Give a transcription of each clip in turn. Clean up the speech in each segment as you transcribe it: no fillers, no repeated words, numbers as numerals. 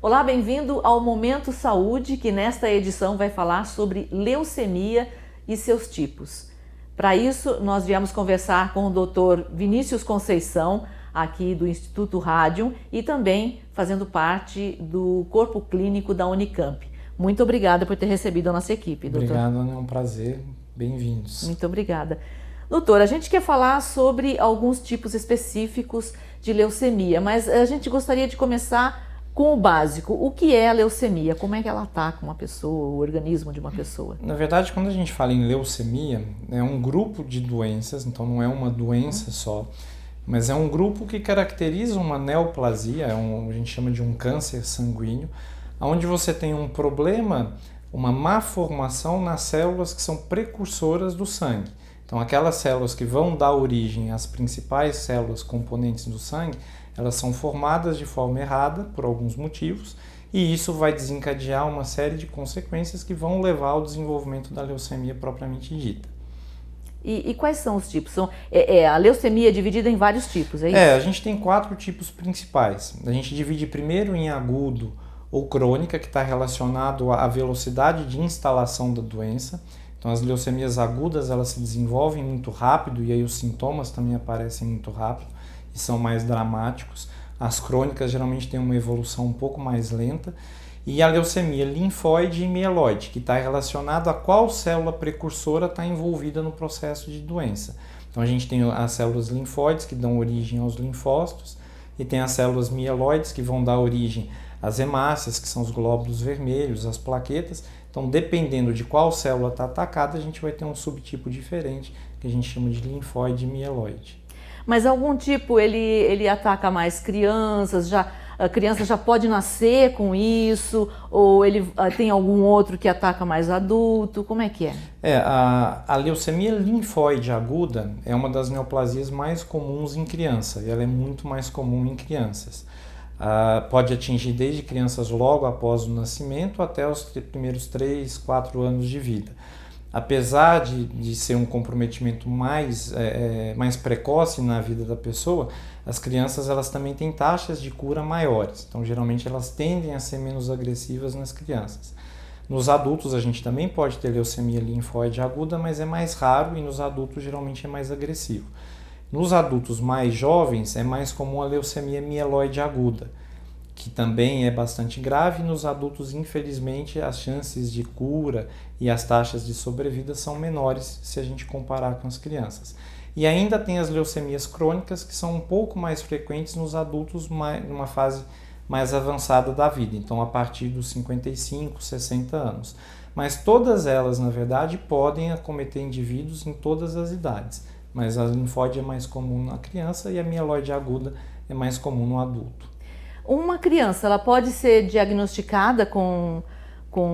Olá, bem-vindo ao Momento Saúde, que nesta edição vai falar sobre leucemia e seus tipos. Para isso, nós viemos conversar com o Dr. Vinícius Conceição, aqui do Instituto Radium e também fazendo parte do corpo clínico da Unicamp. Muito obrigada por ter recebido a nossa equipe, doutor. Obrigado, é um prazer. Bem-vindos. Muito obrigada. Doutor, a gente quer falar sobre alguns tipos específicos de leucemia, mas a gente gostaria de começar com o básico. O que é a leucemia? Como é que ela ataca uma pessoa, o organismo de uma pessoa? Na verdade, quando a gente fala em leucemia, é um grupo de doenças, então não é uma doença só, mas é um grupo que caracteriza uma neoplasia, a gente chama de um câncer sanguíneo, onde você tem um problema, uma má formação nas células que são precursoras do sangue. Então, aquelas células que vão dar origem às principais células componentes do sangue, elas são formadas de forma errada por alguns motivos e isso vai desencadear uma série de consequências que vão levar ao desenvolvimento da leucemia propriamente dita. E quais são os tipos? A leucemia é dividida em vários tipos, é isso? A gente tem 4 tipos principais. A gente divide primeiro em agudo ou crônica, que está relacionado à velocidade de instalação da doença. Então, as leucemias agudas, elas se desenvolvem muito rápido e aí os sintomas também aparecem muito rápido e são mais dramáticos. As crônicas geralmente têm uma evolução um pouco mais lenta. E a leucemia linfóide e mieloide, que está relacionado a qual célula precursora está envolvida no processo de doença. Então, a gente tem as células linfóides, que dão origem aos linfócitos, e tem as células mieloides, que vão dar origem às hemácias, que são os glóbulos vermelhos, as plaquetas. Então, dependendo de qual célula está atacada, a gente vai ter um subtipo diferente, que a gente chama de linfóide e mieloide. Mas algum tipo ele ataca mais crianças, a criança já pode nascer com isso, ou ele tem algum outro que ataca mais adulto? Como é que é? A leucemia linfóide aguda é uma das neoplasias mais comuns em criança, e ela é muito mais comum em crianças. Pode atingir desde crianças logo após o nascimento até os primeiros 3, 4 anos de vida. Apesar de ser um comprometimento mais precoce na vida da pessoa, as crianças elas também têm taxas de cura maiores. Então, geralmente, elas tendem a ser menos agressivas nas crianças. Nos adultos, a gente também pode ter leucemia linfóide aguda, mas é mais raro e nos adultos, geralmente, é mais agressivo. Nos adultos mais jovens, é mais comum a leucemia mieloide aguda, que também é bastante grave. Nos adultos, infelizmente, as chances de cura e as taxas de sobrevida são menores se a gente comparar com as crianças. E ainda tem as leucemias crônicas, que são um pouco mais frequentes nos adultos numa fase mais avançada da vida, então a partir dos 55, 60 anos. Mas todas elas, na verdade, podem acometer indivíduos em todas as idades. Mas a linfóide é mais comum na criança e a mieloide aguda é mais comum no adulto. Uma criança, ela pode ser diagnosticada com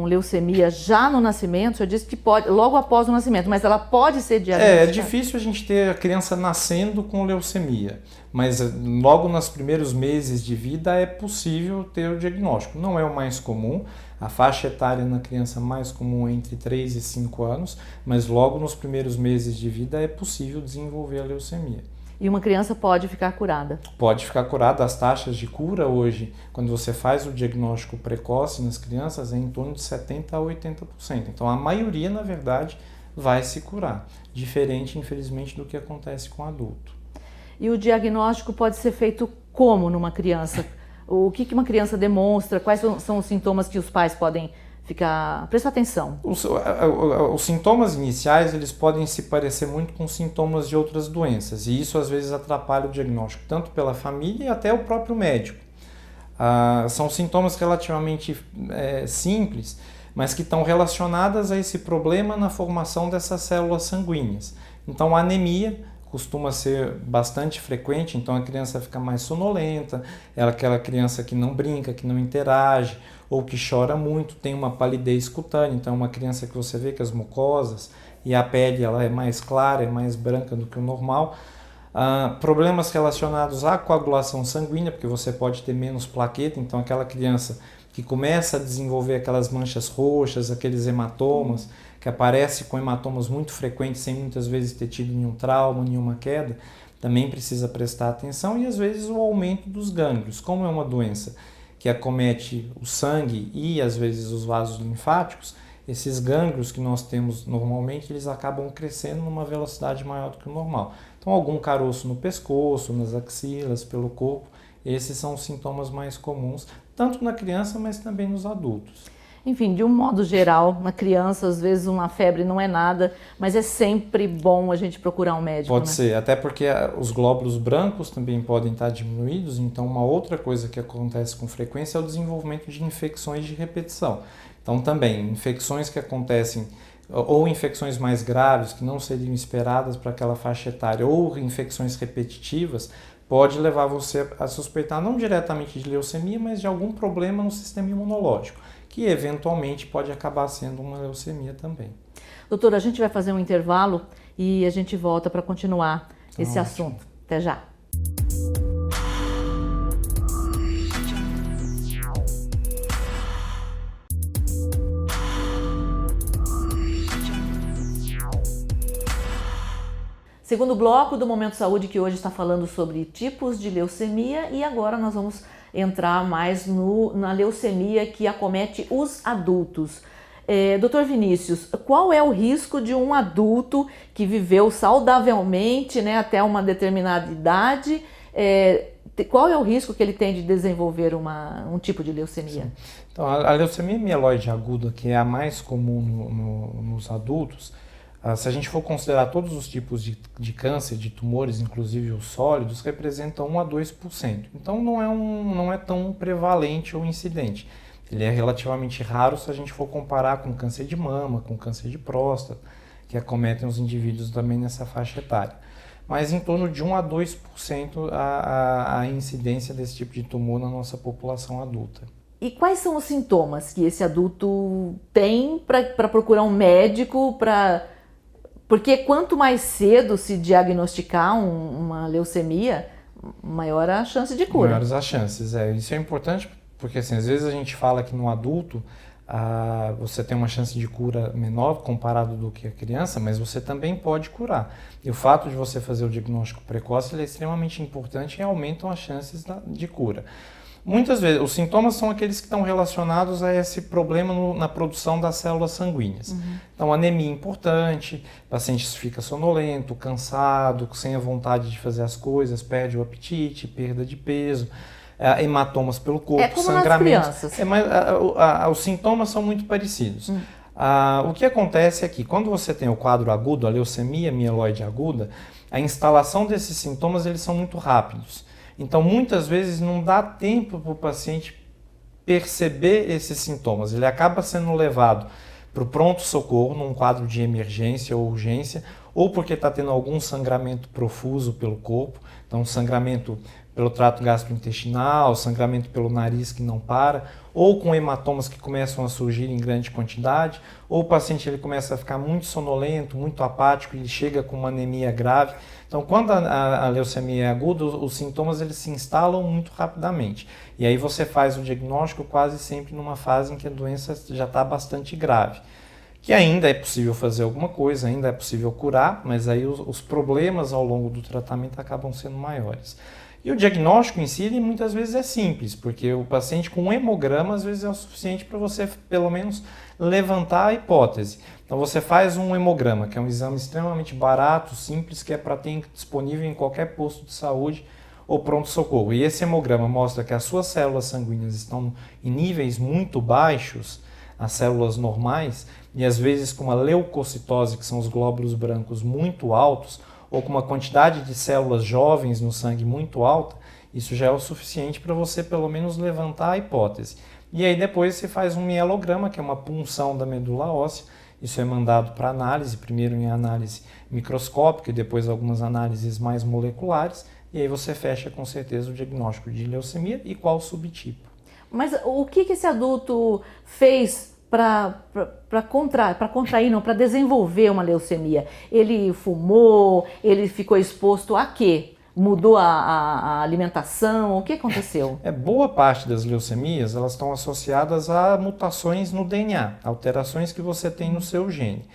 leucemia já no nascimento? Eu disse que pode, logo após o nascimento, mas ela pode ser diagnosticada? É difícil a gente ter a criança nascendo com leucemia, mas logo nos primeiros meses de vida é possível ter o diagnóstico. Não é o mais comum, a faixa etária na criança mais comum é entre 3 e 5 anos, mas logo nos primeiros meses de vida é possível desenvolver a leucemia. E uma criança pode ficar curada? Pode ficar curada. As taxas de cura hoje, quando você faz o diagnóstico precoce nas crianças, é em torno de 70% a 80%. Então, a maioria, na verdade, vai se curar. Diferente, infelizmente, do que acontece com o adulto. E o diagnóstico pode ser feito como numa criança? O que uma criança demonstra? Quais são os sintomas que os pais podem prestar atenção? Os sintomas iniciais, eles podem se parecer muito com sintomas de outras doenças e isso às vezes atrapalha o diagnóstico, tanto pela família e até o próprio médico. São sintomas relativamente simples, mas que estão relacionadas a esse problema na formação dessas células sanguíneas. Então, a anemia costuma ser bastante frequente, então a criança fica mais sonolenta, é aquela criança que não brinca, que não interage, ou que chora muito, tem uma palidez cutânea, então é uma criança que você vê que as mucosas e a pele ela é mais clara, é mais branca do que o normal. Problemas relacionados à coagulação sanguínea, porque você pode ter menos plaqueta, então aquela criança que começa a desenvolver aquelas manchas roxas, aqueles hematomas, que aparece com hematomas muito frequentes, sem muitas vezes ter tido nenhum trauma, nenhuma queda, também precisa prestar atenção. E às vezes o aumento dos gânglios, como é uma doença que acomete o sangue e às vezes os vasos linfáticos, esses gânglios que nós temos normalmente, eles acabam crescendo numa velocidade maior do que o normal. Então, algum caroço no pescoço, nas axilas, pelo corpo, esses são os sintomas mais comuns, tanto na criança, mas também nos adultos. Enfim, de um modo geral, na criança, às vezes uma febre não é nada, mas é sempre bom a gente procurar um médico. Pode né? ser, até porque os glóbulos brancos também podem estar diminuídos, então uma outra coisa que acontece com frequência é o desenvolvimento de infecções de repetição. Então também, infecções que acontecem, ou infecções mais graves, que não seriam esperadas para aquela faixa etária, ou infecções repetitivas, pode levar você a suspeitar não diretamente de leucemia, mas de algum problema no sistema imunológico, que eventualmente pode acabar sendo uma leucemia também. Doutor, a gente vai fazer um intervalo e a gente volta para continuar esse assunto. Até já. Segundo bloco do Momento Saúde, que hoje está falando sobre tipos de leucemia, e agora nós vamos entrar mais na leucemia que acomete os adultos. Doutor Vinícius, qual é o risco de um adulto que viveu saudavelmente, né, até uma determinada idade? Qual é o risco que ele tem de desenvolver um tipo de leucemia? Sim. Então, a leucemia mieloide aguda, que é a mais comum nos adultos, se a gente for considerar todos os tipos de câncer, de tumores, inclusive os sólidos, representam 1 a 2%. Então não é tão prevalente ou incidente. Ele é relativamente raro se a gente for comparar com câncer de mama, com câncer de próstata, que acometem os indivíduos também nessa faixa etária. Mas em torno de 1 a 2% a incidência desse tipo de tumor na nossa população adulta. E quais são os sintomas que esse adulto tem para procurar um médico, porque quanto mais cedo se diagnosticar uma leucemia, maior a chance de cura. Maiores as chances, Isso é importante porque assim, às vezes a gente fala que no adulto você tem uma chance de cura menor comparado do que a criança, mas você também pode curar. E o fato de você fazer o diagnóstico precoce ele é extremamente importante e aumentam as chances de cura. Muitas vezes, os sintomas são aqueles que estão relacionados a esse problema na produção das células sanguíneas. Uhum. Então, anemia importante, o paciente fica sonolento, cansado, sem a vontade de fazer as coisas, perde o apetite, perda de peso, hematomas pelo corpo, como sangramentos. Nas crianças. Mas os sintomas são muito parecidos. O que acontece é que quando você tem o quadro agudo, a leucemia mieloide aguda, a instalação desses sintomas eles são muito rápidos. Então, muitas vezes não dá tempo para o paciente perceber esses sintomas. Ele acaba sendo levado para o pronto-socorro, num quadro de emergência ou urgência, ou porque está tendo algum sangramento profuso pelo corpo, então sangramento pelo trato gastrointestinal, sangramento pelo nariz que não para, ou com hematomas que começam a surgir em grande quantidade, ou o paciente ele começa a ficar muito sonolento, muito apático, ele chega com uma anemia grave. Então, quando a leucemia é aguda, os sintomas eles se instalam muito rapidamente. E aí você faz o diagnóstico quase sempre numa fase em que a doença já está bastante grave. Que ainda é possível fazer alguma coisa, ainda é possível curar, mas aí os problemas ao longo do tratamento acabam sendo maiores. E o diagnóstico em si, ele muitas vezes é simples, porque o paciente com um hemograma, às vezes é o suficiente para você, pelo menos, levantar a hipótese. Então você faz um hemograma, que é um exame extremamente barato, simples, que é para ter disponível em qualquer posto de saúde ou pronto-socorro. E esse hemograma mostra que as suas células sanguíneas estão em níveis muito baixos, as células normais, e às vezes com uma leucocitose, que são os glóbulos brancos muito altos, ou com uma quantidade de células jovens no sangue muito alta, isso já é o suficiente para você pelo menos levantar a hipótese. E aí depois você faz um mielograma, que é uma punção da medula óssea, isso é mandado para análise, primeiro em análise microscópica e depois algumas análises mais moleculares, e aí você fecha com certeza o diagnóstico de leucemia e qual subtipo. Mas o que esse adulto fez para desenvolver uma leucemia? Ele fumou, ele ficou exposto a quê? Mudou a alimentação? O que aconteceu? Boa parte das leucemias elas estão associadas a mutações no DNA, alterações que você tem no seu gene.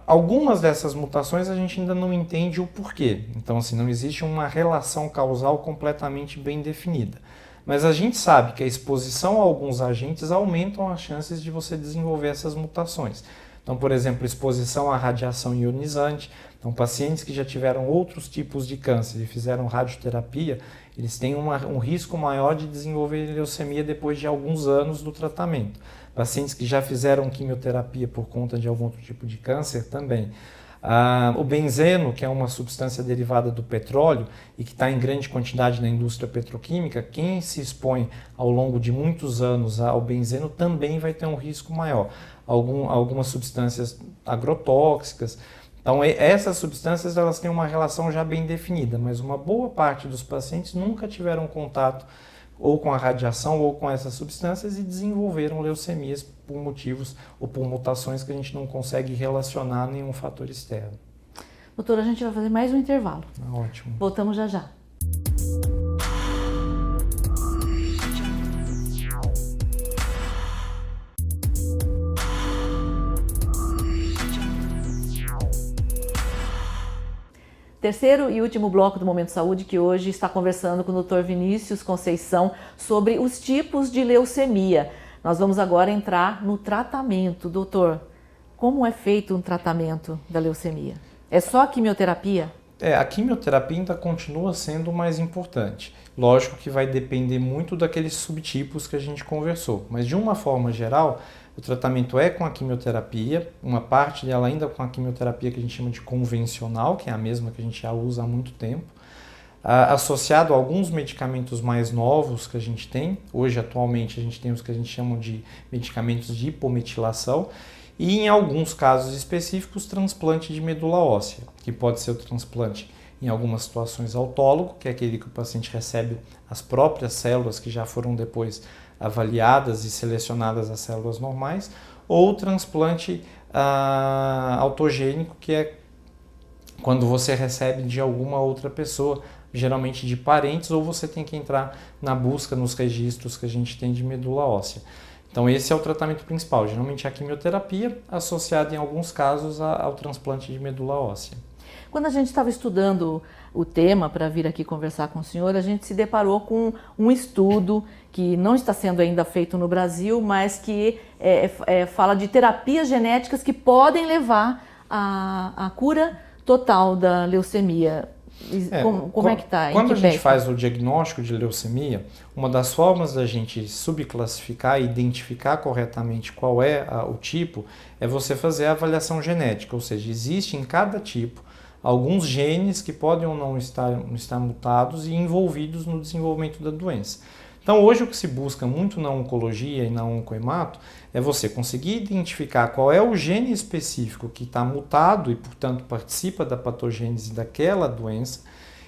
Algumas dessas mutações a gente ainda não entende o porquê, então assim, não existe uma relação causal completamente bem definida. Mas a gente sabe que a exposição a alguns agentes aumentam as chances de você desenvolver essas mutações. Então, por exemplo, exposição à radiação ionizante. Então, pacientes que já tiveram outros tipos de câncer e fizeram radioterapia, eles têm um risco maior de desenvolver leucemia depois de alguns anos do tratamento. Pacientes que já fizeram quimioterapia por conta de algum outro tipo de câncer também. O benzeno, que é uma substância derivada do petróleo e que está em grande quantidade na indústria petroquímica, quem se expõe ao longo de muitos anos ao benzeno também vai ter um risco maior. Algumas substâncias agrotóxicas. Então, essas substâncias elas têm uma relação já bem definida, mas uma boa parte dos pacientes nunca tiveram contato ou com a radiação ou com essas substâncias e desenvolveram leucemias por motivos ou por mutações que a gente não consegue relacionar a nenhum fator externo. Doutor, a gente vai fazer mais um intervalo. Ótimo. Voltamos já já. Terceiro e último bloco do Momento Saúde, que hoje está conversando com o Dr. Vinícius Conceição sobre os tipos de leucemia. Nós vamos agora entrar no tratamento. Doutor, como é feito um tratamento da leucemia? É só a quimioterapia? A quimioterapia ainda continua sendo o mais importante. Lógico que vai depender muito daqueles subtipos que a gente conversou, mas de uma forma geral, o tratamento é com a quimioterapia, uma parte dela ainda com a quimioterapia que a gente chama de convencional, que é a mesma que a gente já usa há muito tempo, associado a alguns medicamentos mais novos que a gente tem. Hoje, atualmente, a gente tem os que a gente chama de medicamentos de hipometilação e, em alguns casos específicos, transplante de medula óssea, que pode ser o transplante em algumas situações autólogo, que é aquele que o paciente recebe as próprias células que já foram depois avaliadas e selecionadas as células normais, ou transplante autogênico, que é quando você recebe de alguma outra pessoa, geralmente de parentes, ou você tem que entrar na busca nos registros que a gente tem de medula óssea. Então esse é o tratamento principal, geralmente a quimioterapia, associada em alguns casos ao transplante de medula óssea. Quando a gente estava estudando o tema para vir aqui conversar com o senhor, a gente se deparou com um estudo que não está sendo ainda feito no Brasil, mas que fala de terapias genéticas que podem levar à cura total da leucemia. Como é que está? Quando a gente faz o diagnóstico de leucemia, uma das formas da gente subclassificar e identificar corretamente qual é o tipo é você fazer a avaliação genética, ou seja, existe em cada tipo alguns genes que podem ou não estar mutados e envolvidos no desenvolvimento da doença. Então hoje o que se busca muito na oncologia e na oncohemato é você conseguir identificar qual é o gene específico que está mutado e, portanto, participa da patogênese daquela doença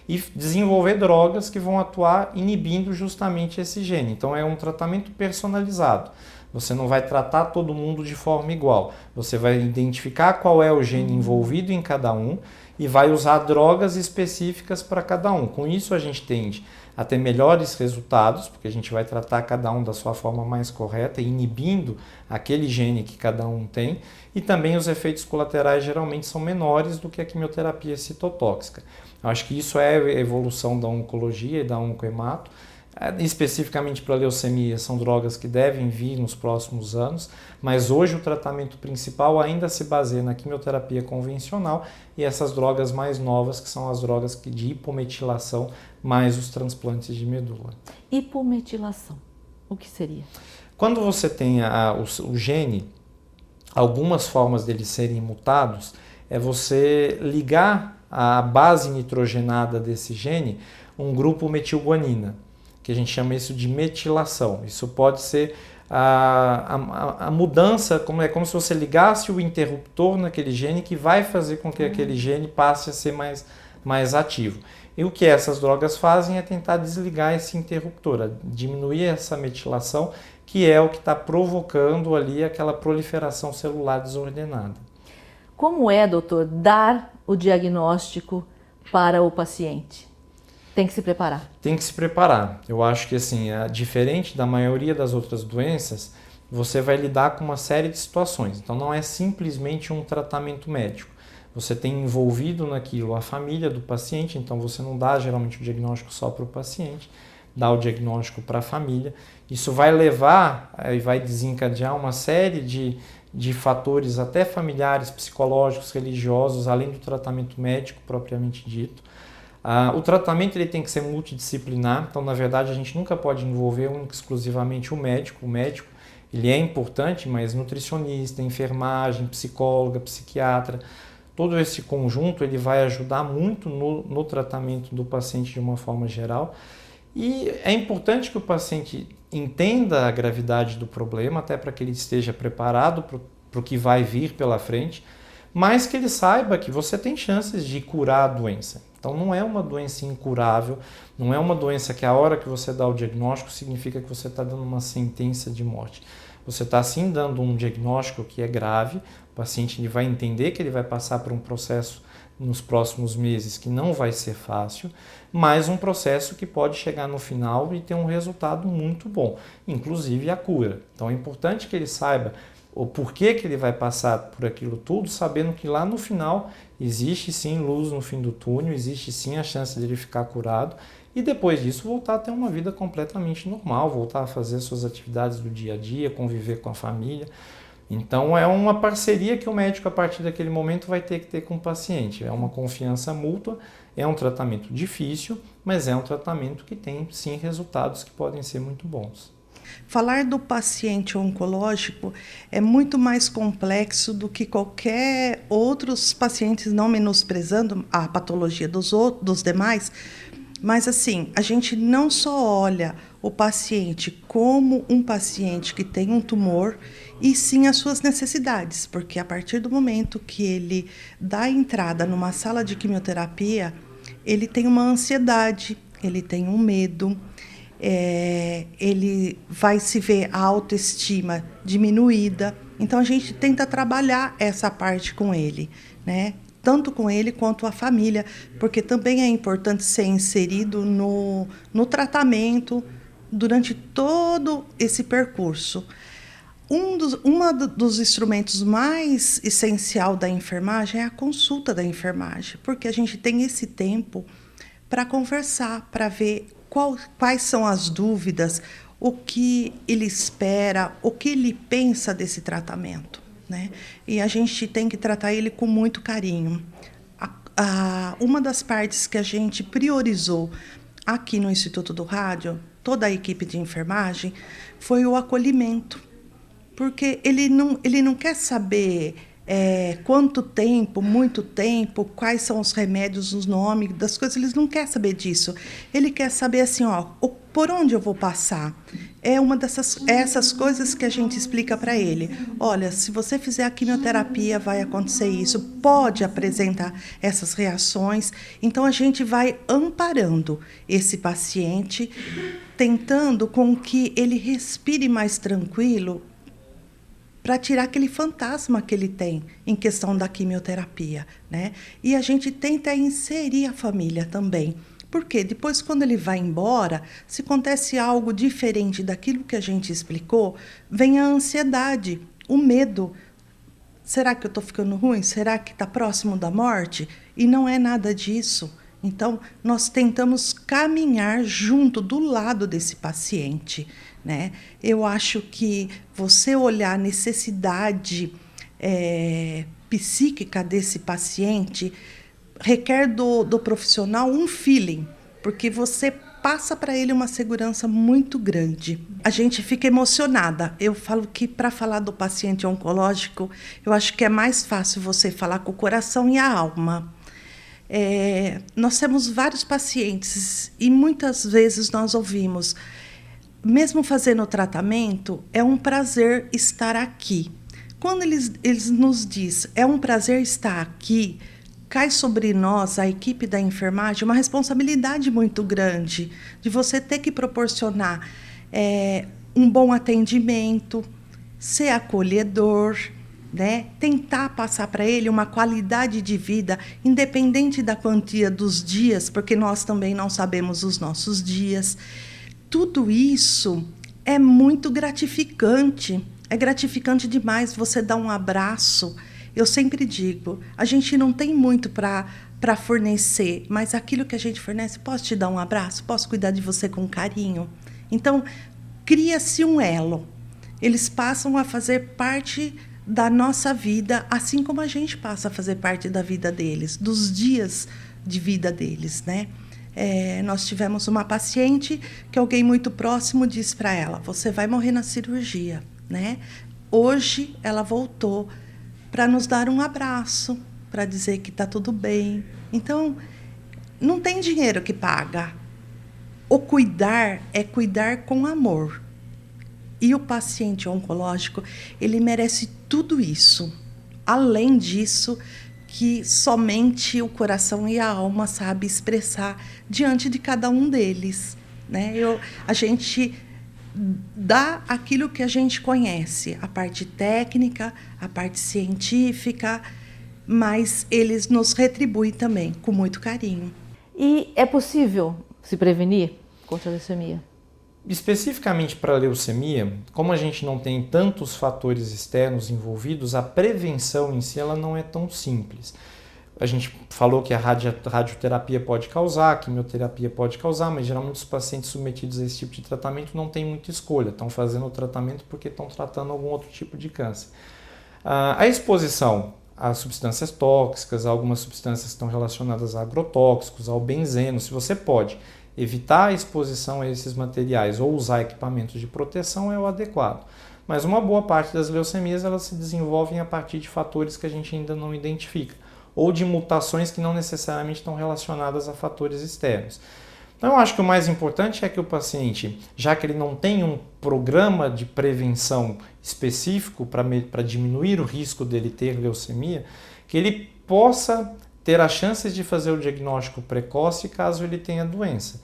e desenvolver drogas que vão atuar inibindo justamente esse gene. Então é um tratamento personalizado. Você não vai tratar todo mundo de forma igual. Você vai identificar qual é o gene envolvido em cada um e vai usar drogas específicas para cada um. Com isso a gente tende a ter melhores resultados, porque a gente vai tratar cada um da sua forma mais correta, inibindo aquele gene que cada um tem, e também os efeitos colaterais geralmente são menores do que a quimioterapia citotóxica. Eu acho que isso é a evolução da oncologia e da oncohemato. Especificamente para a leucemia, são drogas que devem vir nos próximos anos, mas hoje o tratamento principal ainda se baseia na quimioterapia convencional e essas drogas mais novas, que são as drogas de hipometilação, mais os transplantes de medula. Hipometilação, o que seria? Quando você tem o gene, algumas formas deles serem mutados, é você ligar à base nitrogenada desse gene um grupo metilguanina, que a gente chama isso de metilação. Isso pode ser a mudança, como se você ligasse o interruptor naquele gene que vai fazer com que aquele gene passe a ser mais ativo. E o que essas drogas fazem é tentar desligar esse interruptor, diminuir essa metilação, que é o que está provocando ali aquela proliferação celular desordenada. Como é, doutor, dar o diagnóstico para o paciente? Tem que se preparar. Tem que se preparar. Eu acho que, assim, diferente da maioria das outras doenças, você vai lidar com uma série de situações. Então, não é simplesmente um tratamento médico. Você tem envolvido naquilo a família do paciente, então você não dá geralmente o diagnóstico só para o paciente. dar o diagnóstico para a família. Isso vai levar e vai desencadear uma série de fatores até familiares, psicológicos, religiosos, além do tratamento médico propriamente dito. O tratamento ele tem que ser multidisciplinar, então na verdade a gente nunca pode envolver exclusivamente o médico. O médico ele é importante, mas nutricionista, enfermagem, psicóloga, psiquiatra, todo esse conjunto ele vai ajudar muito no tratamento do paciente de uma forma geral. E é importante que o paciente entenda a gravidade do problema, até para que ele esteja preparado para o que vai vir pela frente, mas que ele saiba que você tem chances de curar a doença. Então não é uma doença incurável, não é uma doença que a hora que você dá o diagnóstico significa que você está dando uma sentença de morte. Você está sim dando um diagnóstico que é grave, o paciente ele vai entender que ele vai passar por um processo nos próximos meses que não vai ser fácil, mas um processo que pode chegar no final e ter um resultado muito bom, inclusive a cura. Então é importante que ele saiba o porquê que ele vai passar por aquilo tudo, sabendo que lá no final existe sim luz no fim do túnel, existe sim a chance de ele ficar curado e depois disso voltar a ter uma vida completamente normal, voltar a fazer suas atividades do dia a dia, conviver com a família. Então é uma parceria que o médico a partir daquele momento vai ter que ter com o paciente, é uma confiança mútua, é um tratamento difícil, mas é um tratamento que tem sim resultados que podem ser muito bons. Falar do paciente oncológico é muito mais complexo do que qualquer outros pacientes, não menosprezando a patologia dos demais, mas assim, a gente não só olha o paciente como um paciente que tem um tumor, e sim as suas necessidades, porque a partir do momento que ele dá entrada numa sala de quimioterapia, ele tem uma ansiedade, ele tem um medo, ele vai se ver a autoestima diminuída. Então a gente tenta trabalhar essa parte com ele, né? Tanto com ele quanto a família, porque também é importante ser inserido no tratamento durante todo esse percurso. Um dos instrumentos mais essencial da enfermagem é a consulta da enfermagem, porque a gente tem esse tempo para conversar, para ver quais são as dúvidas, o que ele espera, o que ele pensa desse tratamento, né? E a gente tem que tratar ele com muito carinho. Uma das partes que a gente priorizou aqui no Instituto do Rádio, toda a equipe de enfermagem, foi o acolhimento. Porque ele não quer saber quanto tempo, muito tempo, quais são os remédios, os nomes das coisas, ele não quer saber disso. Ele quer saber assim, por onde eu vou passar? É uma essas coisas que a gente explica para ele. Olha, se você fizer a quimioterapia, vai acontecer isso, pode apresentar essas reações. Então, a gente vai amparando esse paciente, tentando com que ele respire mais tranquilo, para tirar aquele fantasma que ele tem em questão da quimioterapia, né? E a gente tenta inserir a família também. Porque depois, quando ele vai embora, se acontece algo diferente daquilo que a gente explicou, vem a ansiedade, o medo. Será que eu estou ficando ruim? Será que está próximo da morte? E não é nada disso. Então, nós tentamos caminhar junto, do lado desse paciente, né? Eu acho que você olhar a necessidade psíquica desse paciente requer do profissional um feeling, porque você passa para ele uma segurança muito grande. A gente fica emocionada. Eu falo que para falar do paciente oncológico, eu acho que é mais fácil você falar com o coração e a alma. Nós temos vários pacientes e muitas vezes nós ouvimos: mesmo fazendo o tratamento, é um prazer estar aqui. Quando eles nos dizem, é um prazer estar aqui, cai sobre nós, a equipe da enfermagem, uma responsabilidade muito grande de você ter que proporcionar um bom atendimento, ser acolhedor, né? Tentar passar para ele uma qualidade de vida, independente da quantia dos dias, porque nós também não sabemos os nossos dias. Tudo isso é muito gratificante. É gratificante demais você dar um abraço. Eu sempre digo, a gente não tem muito para para fornecer, mas aquilo que a gente fornece, posso te dar um abraço? Posso cuidar de você com carinho? Então, cria-se um elo. Eles passam a fazer parte da nossa vida, assim como a gente passa a fazer parte da vida deles, dos dias de vida deles, né? Nós tivemos uma paciente que alguém muito próximo disse para ela: você vai morrer na cirurgia, né? Hoje ela voltou para nos dar um abraço, para dizer que está tudo bem. Então, não tem dinheiro que paga. O cuidar é cuidar com amor. E o paciente oncológico, ele merece tudo isso. Além disso, que somente o coração e a alma sabem expressar diante de cada um deles, né? A gente dá aquilo que a gente conhece, a parte técnica, a parte científica, mas eles nos retribuem também com muito carinho. E é possível se prevenir contra a leucemia? Especificamente para a leucemia, como a gente não tem tantos fatores externos envolvidos, a prevenção em si ela não é tão simples. A gente falou que a radioterapia pode causar, a quimioterapia pode causar, mas geralmente os pacientes submetidos a esse tipo de tratamento não têm muita escolha, estão fazendo o tratamento porque estão tratando algum outro tipo de câncer. A exposição a substâncias tóxicas, a algumas substâncias que estão relacionadas a agrotóxicos, ao benzeno, se você pode evitar a exposição a esses materiais ou usar equipamentos de proteção é o adequado. Mas uma boa parte das leucemias elas se desenvolvem a partir de fatores que a gente ainda não identifica ou de mutações que não necessariamente estão relacionadas a fatores externos. Então eu acho que o mais importante é que o paciente, já que ele não tem um programa de prevenção específico para diminuir o risco dele ter leucemia, que ele possa ter as chances de fazer o diagnóstico precoce caso ele tenha doença.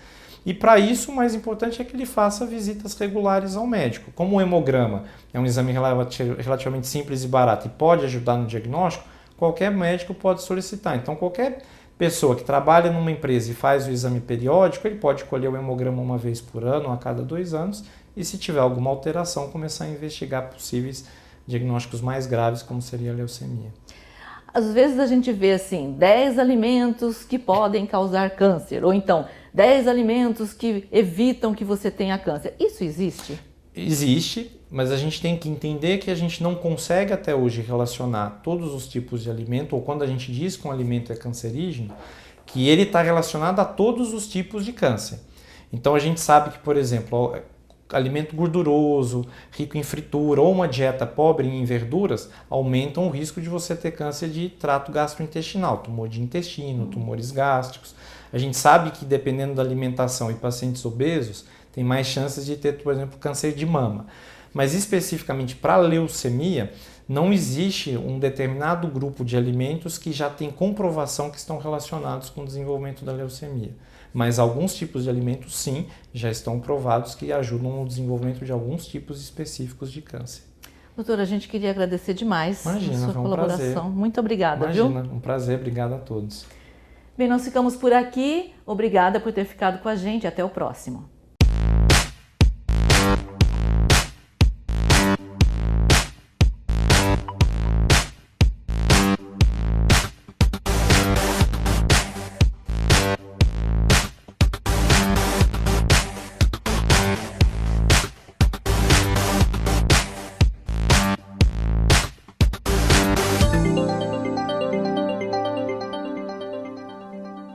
E para isso, o mais importante é que ele faça visitas regulares ao médico. Como o hemograma é um exame relativamente simples e barato e pode ajudar no diagnóstico, qualquer médico pode solicitar. Então, qualquer pessoa que trabalha numa empresa e faz o exame periódico, ele pode colher o hemograma uma vez por ano ou a cada 2 anos e, se tiver alguma alteração, começar a investigar possíveis diagnósticos mais graves, como seria a leucemia. Às vezes a gente vê assim, 10 alimentos que podem causar câncer, ou então 10 alimentos que evitam que você tenha câncer. Isso existe? Existe, mas a gente tem que entender que a gente não consegue até hoje relacionar todos os tipos de alimento, ou quando a gente diz que um alimento é cancerígeno, que ele está relacionado a todos os tipos de câncer. Então a gente sabe que, por exemplo, alimento gorduroso, rico em fritura ou uma dieta pobre em verduras aumentam o risco de você ter câncer de trato gastrointestinal, tumor de intestino, tumores gástricos. A gente sabe que dependendo da alimentação e pacientes obesos tem mais chances de ter, por exemplo, câncer de mama. Mas especificamente para a leucemia, não existe um determinado grupo de alimentos que já tem comprovação que estão relacionados com o desenvolvimento da leucemia. Mas alguns tipos de alimentos, sim, já estão provados que ajudam no desenvolvimento de alguns tipos específicos de câncer. Doutora, a gente queria agradecer demais a sua colaboração. Prazer. Muito obrigada, Imagina, viu? Um prazer, obrigado a todos. Bem, nós ficamos por aqui. Obrigada por ter ficado com a gente. Até o próximo.